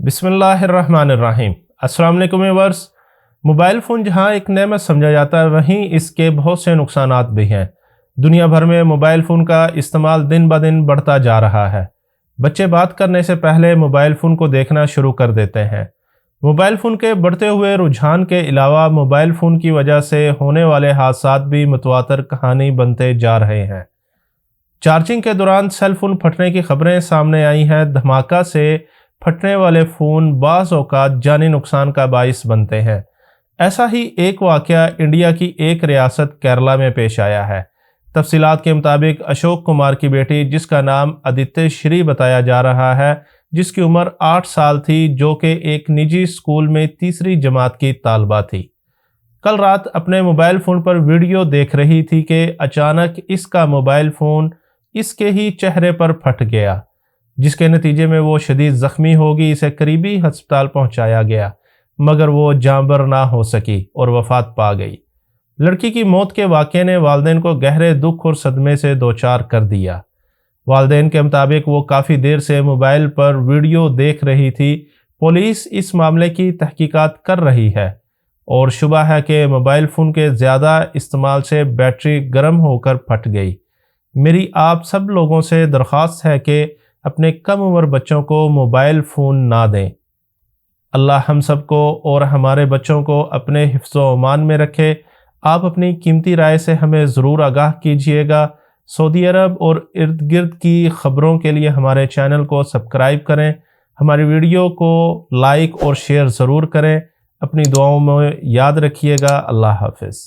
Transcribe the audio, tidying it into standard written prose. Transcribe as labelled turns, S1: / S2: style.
S1: بسم اللہ الرحمن الرحیم۔ السلام علیکم ویورز۔ موبائل فون جہاں ایک نعمت سمجھا جاتا ہے وہیں اس کے بہت سے نقصانات بھی ہیں۔ دنیا بھر میں موبائل فون کا استعمال دن بہ دن بڑھتا جا رہا ہے۔ بچے بات کرنے سے پہلے موبائل فون کو دیکھنا شروع کر دیتے ہیں۔ موبائل فون کے بڑھتے ہوئے رجحان کے علاوہ موبائل فون کی وجہ سے ہونے والے حادثات بھی متواتر کہانی بنتے جا رہے ہیں۔ چارجنگ کے دوران سیل فون پھٹنے کی خبریں سامنے آئی ہیں۔ دھماکہ سے پھٹنے والے فون بعض اوقات جانی نقصان کا باعث بنتے ہیں۔ ایسا ہی ایک واقعہ انڈیا کی ایک ریاست کیرلا میں پیش آیا ہے۔ تفصیلات کے مطابق اشوک کمار کی بیٹی، جس کا نام آدتیہ شری بتایا جا رہا ہے، جس کی عمر 8 سال تھی، جو کہ ایک نجی اسکول میں تیسری جماعت کی طالبہ تھی، کل رات اپنے موبائل فون پر ویڈیو دیکھ رہی تھی کہ اچانک اس کا موبائل فون اس کے ہی چہرے پر پھٹ گیا، جس کے نتیجے میں وہ شدید زخمی ہوگی۔ اسے قریبی ہسپتال پہنچایا گیا مگر وہ جاں بر نہ ہو سکی اور وفات پا گئی۔ لڑکی کی موت کے واقعے نے والدین کو گہرے دکھ اور صدمے سے دوچار کر دیا۔ والدین کے مطابق وہ کافی دیر سے موبائل پر ویڈیو دیکھ رہی تھی۔ پولیس اس معاملے کی تحقیقات کر رہی ہے اور شبہ ہے کہ موبائل فون کے زیادہ استعمال سے بیٹری گرم ہو کر پھٹ گئی۔ میری آپ سب لوگوں سے درخواست ہے کہ اپنے کم عمر بچوں کو موبائل فون نہ دیں۔ اللہ ہم سب کو اور ہمارے بچوں کو اپنے حفظ و امان میں رکھے۔ آپ اپنی قیمتی رائے سے ہمیں ضرور آگاہ کیجیے گا۔ سعودی عرب اور ارد گرد کی خبروں کے لیے ہمارے چینل کو سبسکرائب کریں۔ ہماری ویڈیو کو لائک اور شیئر ضرور کریں۔ اپنی دعاؤں میں یاد رکھیے گا۔ اللہ حافظ۔